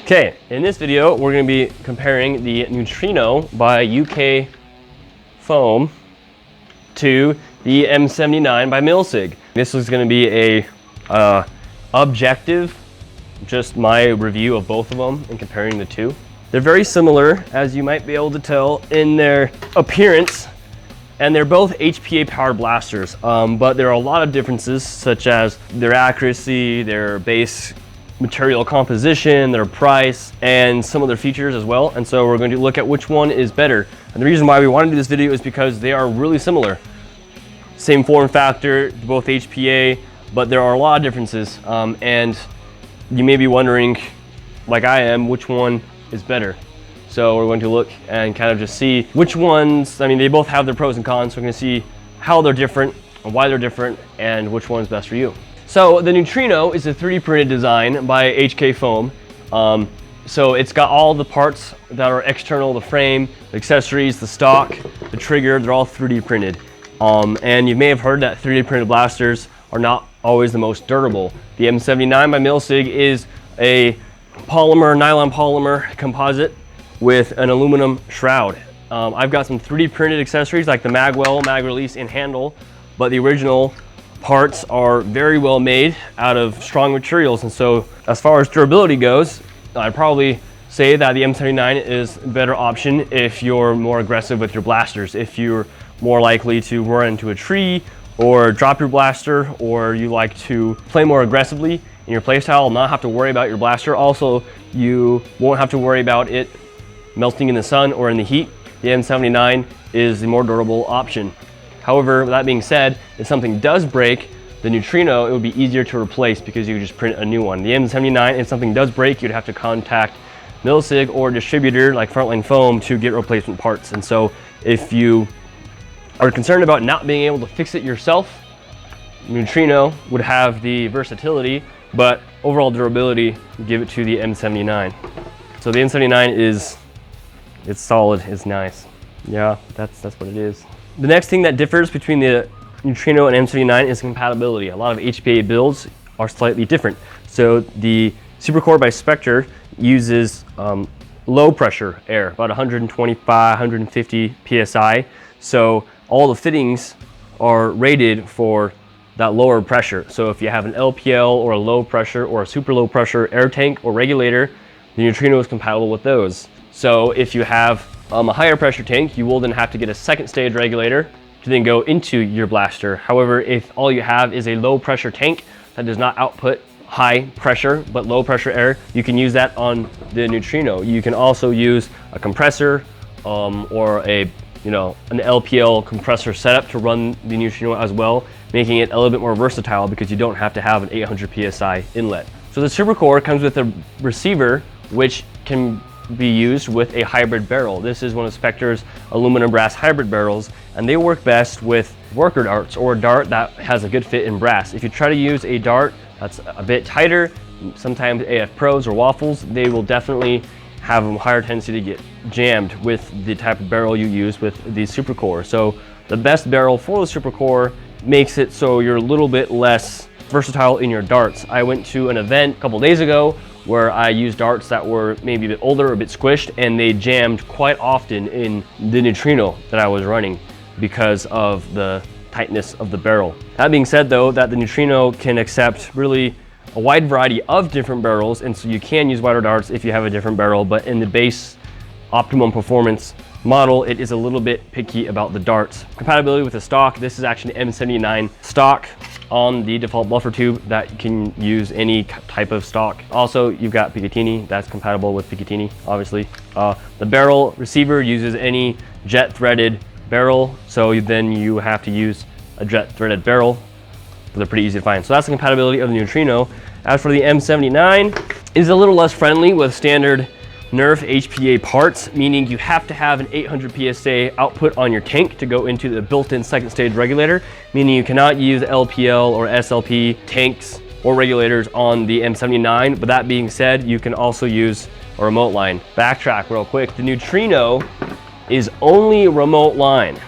Okay, in this video, we're going to be comparing the Neutrino by UK Foam to the M79 by MILSIG. This is going to be a objective, just my review of both of them and comparing the two. They're very similar, as you might be able to tell, in their appearance, and they're both HPA powered blasters, but there are a lot of differences, such as their accuracy, their base material composition, their price, and some of their features as well. And so we're going to look at which one is better. And the reason why we want to do this video is because they are really similar. Same form factor, both HPA, but there are a lot of differences. And you may be wondering, like I am, which one is better. So we're going to look and kind of just see which ones, I mean, they both have their pros and cons. So we're going to see how they're different and why they're different and which one's best for you. So the Neutrino is a 3D printed design by UK Foam. So it's got all the parts that are external, the frame, the accessories, the stock, the trigger, they're all 3D printed. And you may have heard that 3D printed blasters are not always the most durable. The M79 by MILSIG is a nylon polymer composite with an aluminum shroud. I've got some 3D printed accessories like the mag well, mag release, and handle, but the original parts are very well made out of strong materials. And so as far as durability goes, I'd probably say that the M79 is a better option if you're more aggressive with your blasters, if you're more likely to run into a tree or drop your blaster, or you like to play more aggressively in your playstyle, not have to worry about your blaster. Also, you won't have to worry about it melting in the sun or in the heat. The M79 is the more durable option. However, with that being said, if something does break, the Neutrino, it would be easier to replace because you could just print a new one. The M79, if something does break, you'd have to contact MILSIG or a distributor like Frontline Foam to get replacement parts. And so if you are concerned about not being able to fix it yourself, Neutrino would have the versatility, but overall durability, give it to the M79. So the M79 it's solid, it's nice. Yeah, that's what it is. The next thing that differs between the Neutrino and M79 is compatibility. A lot of HPA builds are slightly different. So the SuperCORE by Spectre uses low pressure air, about 125, 150 PSI. So all the fittings are rated for that lower pressure. So if you have an LPL or a low pressure or a super low pressure air tank or regulator, the Neutrino is compatible with those. So if you have a higher pressure tank, you will then have to get a second stage regulator to then go into your blaster. However, if all you have is a low pressure tank that does not output high pressure but low pressure air, you can use that on the Neutrino. You can also use a compressor or an LPL compressor setup to run the Neutrino as well, making it a little bit more versatile because you don't have to have an 800 PSI inlet. So the SuperCORE comes with a receiver which can be used with a hybrid barrel. This is one of Spectre's aluminum brass hybrid barrels, and they work best with worker darts or a dart that has a good fit in brass. If you try to use a dart that's a bit tighter, sometimes AF Pros or waffles, they will definitely have a higher tendency to get jammed with the type of barrel you use with the SuperCORE. So the best barrel for the SuperCORE makes it so you're a little bit less versatile in your darts. I went to an event a couple days ago where I used darts that were maybe a bit older, a bit squished, and they jammed quite often in the Neutrino that I was running because of the tightness of the barrel. That being said though, that the Neutrino can accept really a wide variety of different barrels, and so you can use wider darts if you have a different barrel, but in the base optimum performance model, it is a little bit picky about the darts. Compatibility with the stock, this is actually M79 stock on the default buffer tube that you can use any type of stock. Also, you've got Picatinny, that's compatible with Picatinny, obviously. The barrel receiver uses any jet threaded barrel, so then you have to use a jet threaded barrel. They're pretty easy to find. So that's the compatibility of the Neutrino. As for the M79, it is a little less friendly with standard nerf HPA parts, meaning you have to have an 800 PSA output on your tank to go into the built-in second stage regulator, meaning you cannot use LPL or SLP tanks or regulators on the M79. But that being said, you can also use a remote line. Backtrack real quick, the Neutrino is only remote line.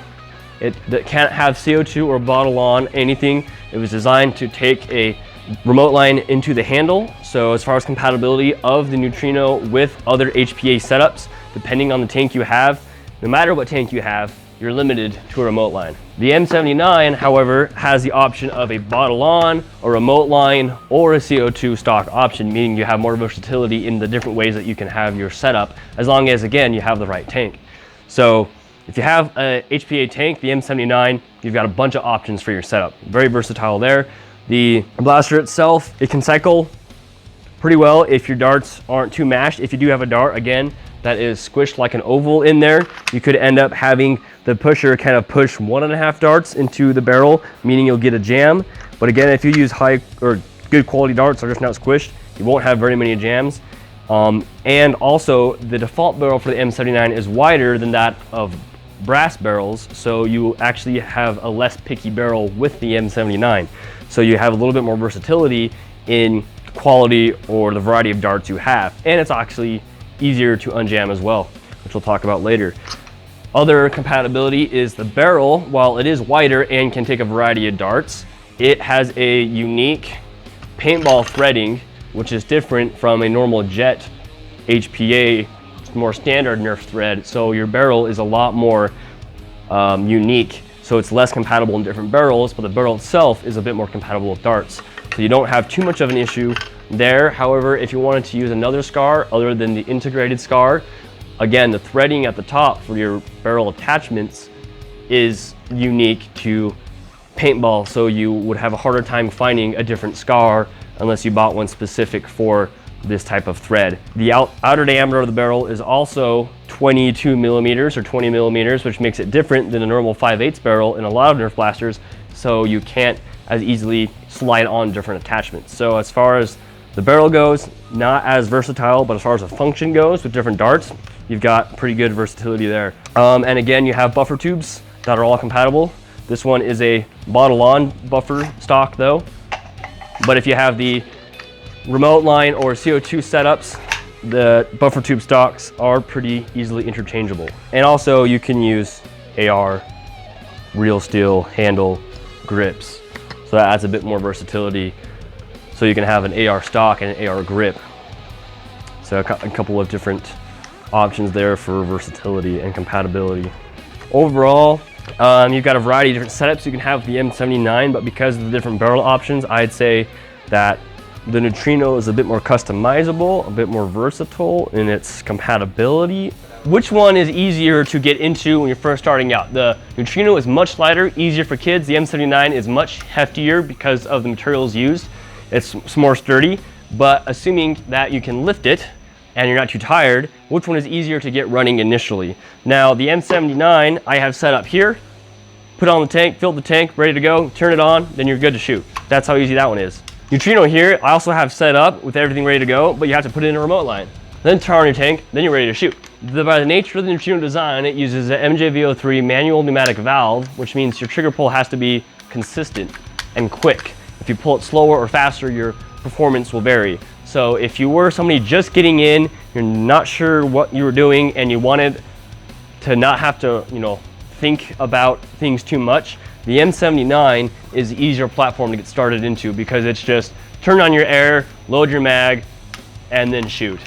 It can't have CO2 or bottle on anything. It was designed to take a remote line into the handle. So as far as compatibility of the Neutrino with other HPA setups, depending on the tank you have, no matter what tank you have, you're limited to a remote line. The M79, however, has the option of a bottle on, a remote line, or a CO2 stock option, meaning you have more versatility in the different ways that you can have your setup, as long as, again, you have the right tank. So if you have a HPA tank, the M79, you've got a bunch of options for your setup. Very versatile there. The blaster itself, it can cycle pretty well if your darts aren't too mashed. If you do have a dart, again, that is squished like an oval in there, you could end up having the pusher kind of push 1.5 darts into the barrel, meaning you'll get a jam. But again, if you use high or good quality darts that are just not squished, you won't have very many jams. And also the default barrel for the M79 is wider than that of brass barrels, so you actually have a less picky barrel with the M79. So you have a little bit more versatility in quality or the variety of darts you have. And it's actually easier to unjam as well, which we'll talk about later. Other compatibility is the barrel. While it is wider and can take a variety of darts, it has a unique paintball threading, which is different from a normal jet HPA, more standard nerf thread. So your barrel is a lot more unique. So it's less compatible in different barrels, but the barrel itself is a bit more compatible with darts. So you don't have too much of an issue there. However, if you wanted to use another scar other than the integrated scar, again, the threading at the top for your barrel attachments is unique to paintball, so you would have a harder time finding a different scar unless you bought one specific for this type of thread. The outer diameter of the barrel is also 22 millimeters or 20 millimeters, which makes it different than a normal 5/8 barrel in a lot of Nerf blasters, so you can't as easily slide on different attachments. So as far as the barrel goes, not as versatile, but as far as the function goes with different darts, you've got pretty good versatility there. And again, you have buffer tubes that are all compatible. This one is a bottle-on buffer stock though, but if you have the remote line or CO2 setups, the buffer tube stocks are pretty easily interchangeable. And also you can use AR, real steel handle grips, so that adds a bit more versatility. So you can have an AR stock and an AR grip. So a couple of different options there for versatility and compatibility. Overall, you've got a variety of different setups you can have with the M79, but because of the different barrel options, I'd say that the Neutrino is a bit more customizable, a bit more versatile in its compatibility. Which one is easier to get into when you're first starting out? The Neutrino is much lighter, easier for kids. The M79 is much heftier because of the materials used. It's more sturdy, but assuming that you can lift it and you're not too tired, which one is easier to get running initially? Now, the M79 I have set up here, put on the tank, fill the tank, ready to go, turn it on, then you're good to shoot. That's how easy that one is. Neutrino here, I also have set up with everything ready to go, but you have to put it in a remote line. Then turn on your tank, then you're ready to shoot. By the nature of the Neutrino design, it uses an MJV03 manual pneumatic valve, which means your trigger pull has to be consistent and quick. If you pull it slower or faster, your performance will vary. So if you were somebody just getting in, you're not sure what you were doing, and you wanted to not have to, think about things too much, the M79 is the easier platform to get started into, because it's just turn on your air, load your mag, and then shoot.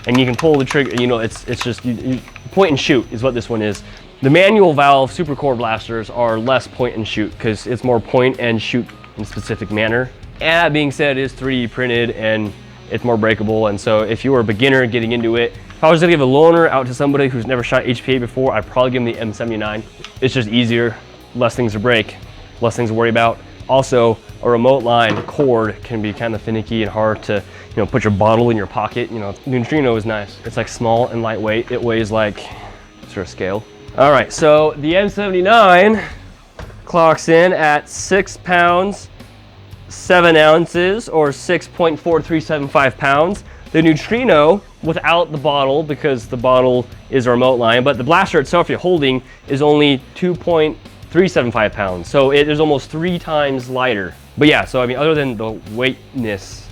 And you can pull the trigger, it's just you point and shoot is what this one is. The manual valve SuperCORE blasters are less point and shoot, because it's more point and shoot in a specific manner. And that being said, it is 3D printed and it's more breakable. And so if you were a beginner getting into it, if I was gonna give a loaner out to somebody who's never shot HPA before, I'd probably give them the M79. It's just easier, less things to break, less things to worry about. Also, a remote line cord can be kind of finicky and hard to put your bottle in your pocket. Neutrino is nice. It's like small and lightweight. It weighs like sort of scale. All right, so the M79 clocks in at 6 pounds, 7 ounces, or 6.4375 pounds. The Neutrino, without the bottle, because the bottle is a remote line, but the blaster itself you're holding is only 2.375 pounds. So it is almost 3 times lighter. But yeah, so other than the weightness,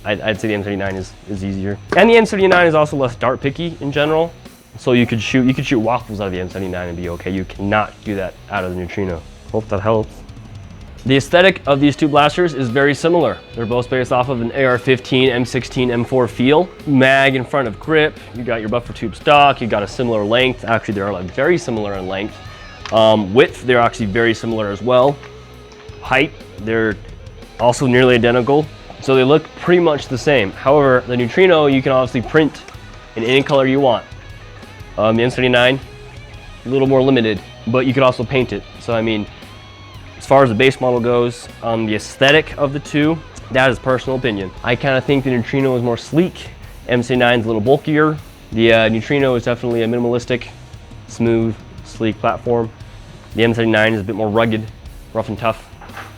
I'd say the M79 is easier. And the M79 is also less dart picky in general. So you could shoot waffles out of the M79 and be okay. You cannot do that out of the Neutrino. Hope that helps. The aesthetic of these two blasters is very similar. They're both based off of an AR-15, M16, M4 feel. Mag in front of grip, you got your buffer tube stock, you got a similar length. Actually, they're like very similar in length. Width, they're actually very similar as well. Height, they're also nearly identical. So they look pretty much the same. However, the Neutrino, you can obviously print in any color you want. The M79, a little more limited, but you could also paint it. So I mean, as far as the base model goes, the aesthetic of the two, that is personal opinion. I kind of think the Neutrino is more sleek. M79 is a little bulkier. The Neutrino is definitely a minimalistic, smooth, sleek platform. The M79 is a bit more rugged, rough and tough.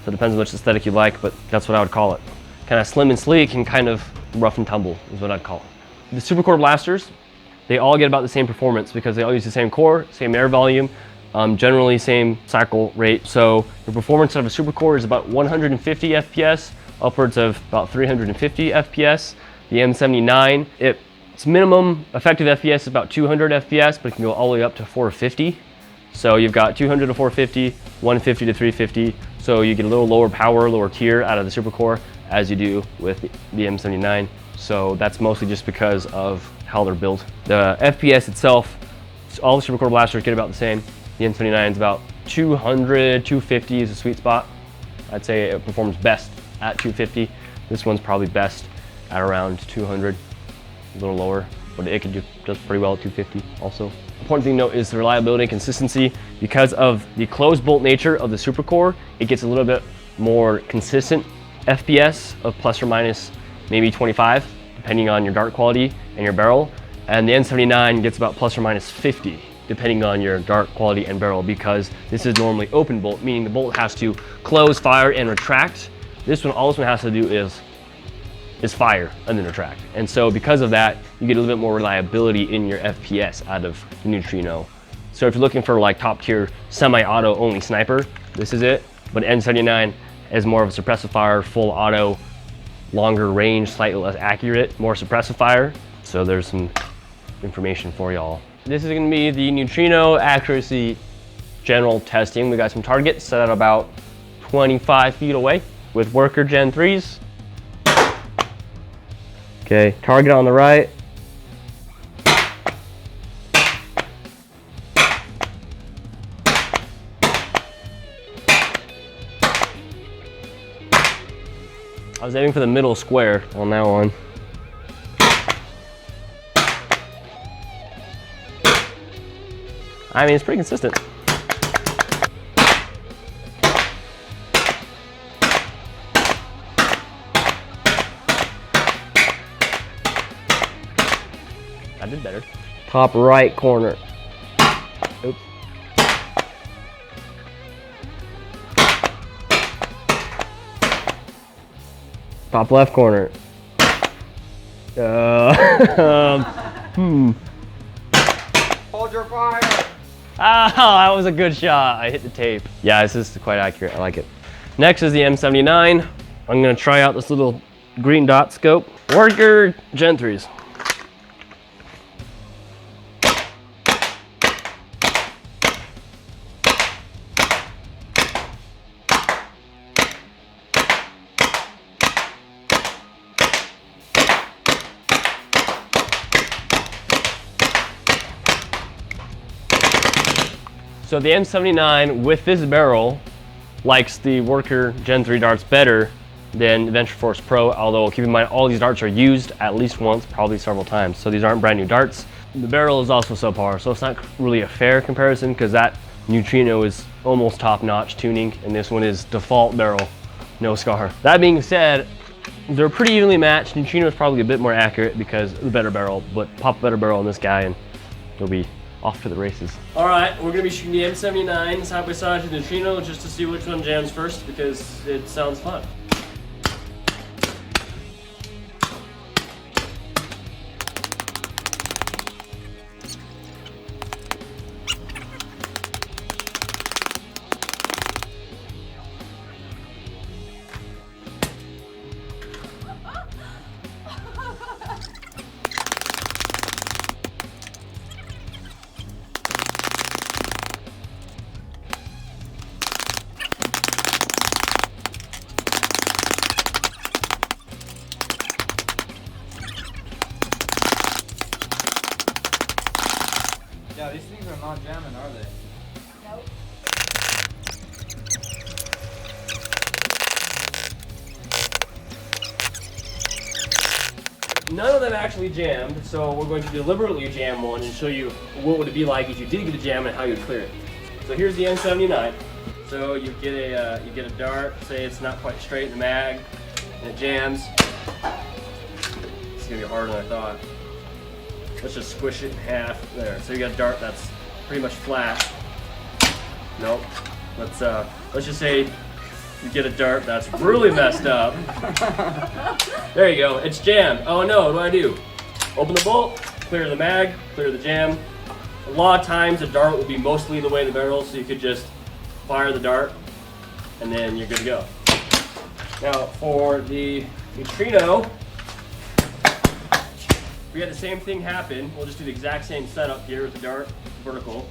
So it depends on which aesthetic you like, but that's what I would call it. Kind of slim and sleek and kind of rough and tumble is what I'd call it. The SuperCORE blasters, they all get about the same performance because they all use the same core, same air volume, generally same cycle rate. So the performance of a SuperCORE is about 150 FPS, upwards of about 350 FPS. The M79, its minimum effective FPS is about 200 FPS, but it can go all the way up to 450. So you've got 200 to 450, 150 to 350. So you get a little lower power, lower tier out of the SuperCORE as you do with the M79. So that's mostly just because of how they're built. The FPS itself, all the SuperCORE blasters get about the same. The M79 is about 200, 250 is a sweet spot. I'd say it performs best at 250. This one's probably best at around 200, a little lower, but it can do just pretty well at 250 also. Important thing to note is the reliability and consistency. Because of the closed bolt nature of the SuperCORE, it gets a little bit more consistent FPS of plus or minus maybe 25, depending on your dart quality and your barrel. And the M79 gets about plus or minus 50, depending on your dart quality and barrel, because this is normally open bolt, meaning the bolt has to close, fire, and retract. This one, all this one has to do is fire and then retract. And so because of that, you get a little bit more reliability in your FPS out of the Neutrino. So if you're looking for like top tier semi-auto only sniper, this is it. But M79 is more of a suppressive fire, full auto, longer range, slightly less accurate, more suppressive fire. So there's some information for y'all. This is gonna be the Neutrino accuracy general testing. We got some targets set at about 25 feet away with worker Gen 3s. Okay, target on the right. I was aiming for the middle square on that one. I mean, it's pretty consistent. I did better. Top right corner. Oops. Top left corner. Hold your fire. Ah, that was a good shot. I hit the tape. Yeah, this is quite accurate. I like it. Next is the M79. I'm gonna try out this little green dot scope. Worker Gen 3s. So the M79 with this barrel likes the Worker Gen 3 darts better than the Venture Force Pro, although keep in mind all these darts are used at least once, probably several times. So these aren't brand new darts. The barrel is also subpar, so it's not really a fair comparison because that Neutrino is almost top-notch tuning and this one is default barrel, no scar. That being said, they're pretty evenly matched. Neutrino is probably a bit more accurate because of the better barrel, but pop a better barrel on this guy and you'll be off to the races. All right, we're gonna be shooting the M79 side by side to the Neutrino just to see which one jams first because it sounds fun. them not jamming, are they? Nope. None of them actually jammed, so we're going to deliberately jam one and show you what would it be like if you did get a jam and how you'd clear it. So here's the M79. So you get a dart, say it's not quite straight in the mag, and it jams. It's gonna be harder than I thought. Let's just squish it in half there. So you got a dart that's pretty much flat. Nope. Let's just say you get a dart that's really messed up. There you go, it's jammed. Oh no, what do? Open the bolt, clear the mag, clear the jam. A lot of times the dart will be mostly the way in the barrel, so you could just fire the dart and then you're good to go. Now for the Neutrino, we had the same thing happen. We'll just do the exact same setup here with the dart vertical.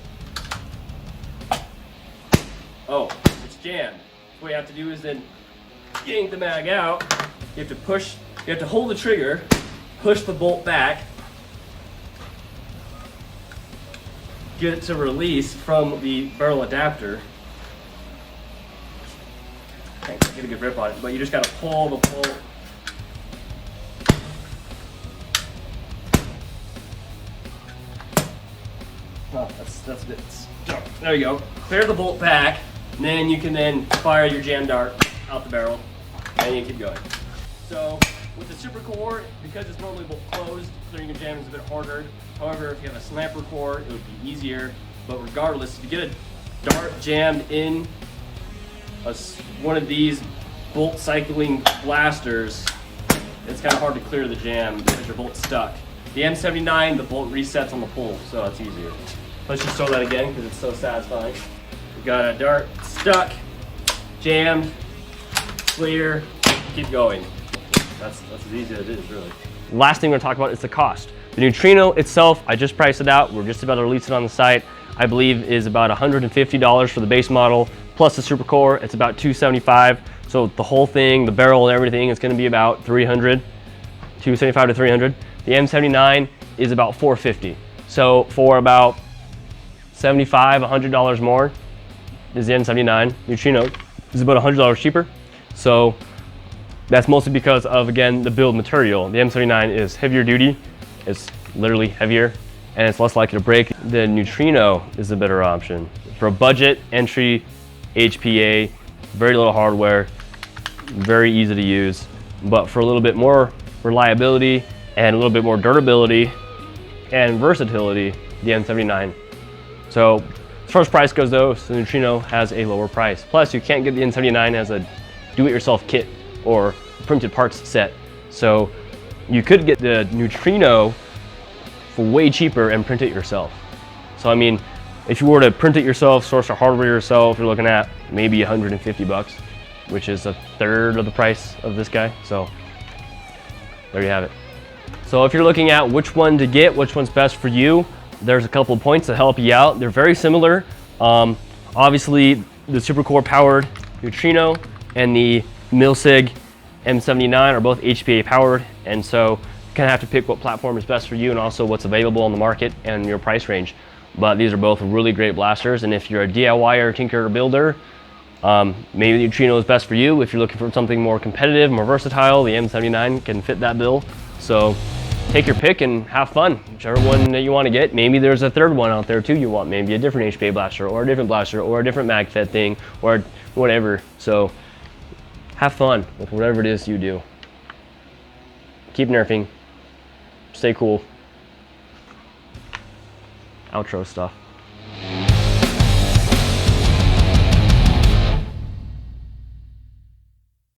Oh, it's jammed. What you have to do is then yank the mag out. You have to hold the trigger, push the bolt back, get it to release from the barrel adapter. Get a good grip on it, but you just gotta pull the bolt. Oh, that's a bit stuck. There you go. Clear the bolt back, and then you can then fire your jam dart out the barrel, and you keep going. So with the SuperCORE, because it's normally bolt closed, clearing your jam is a bit harder. However, if you have a slamper core, it would be easier. But regardless, if you get a dart jammed in one of these bolt cycling blasters, it's kind of hard to clear the jam because your bolt's stuck. The M79, the bolt resets on the pull, so it's easier. Let's just throw that again because it's so satisfying. We got a dart stuck, jammed, clear, keep going. That's as easy as it is, really. Last thing we're gonna talk about is the cost. The Neutrino itself, I just priced it out. We're just about to release it on the site. I believe is about $150 for the base model, plus the SuperCORE, it's about $275. So the whole thing, the barrel and everything is gonna be about $375 to $300. The M79 is about $450. So for about $75, $100 more is the M79. Neutrino is about $100 cheaper. So that's mostly because of, again, the build material. The M79 is heavier duty, it's literally heavier, and it's less likely to break. The Neutrino is a better option. For a budget entry HPA, very little hardware, very easy to use, but for a little bit more reliability and a little bit more durability and versatility, the M79. So as far as price goes though, the Neutrino has a lower price. Plus you can't get the M79 as a do-it-yourself kit or printed parts set. So you could get the Neutrino for way cheaper and print it yourself. So I mean, if you were to print it yourself, source the hardware yourself, you're looking at maybe 150 bucks, which is a third of the price of this guy. So there you have it. So if you're looking at which one to get, which one's best for you, there's a couple of points to help you out. They're very similar. Obviously, the SuperCORE powered Neutrino and the MILSIG M79 are both HPA powered, and so you kind of have to pick what platform is best for you and also what's available on the market and your price range. But these are both really great blasters, and if you're a DIYer, tinker, builder, maybe the Neutrino is best for you. If you're looking for something more competitive, more versatile, the M79 can fit that bill. So take your pick and have fun, whichever one that you want to get. Maybe there's a third one out there too you want, maybe a different HPA blaster or a different blaster or a different mag fed thing or whatever. So have fun with whatever it is you do. Keep nerfing, stay cool. Outro stuff.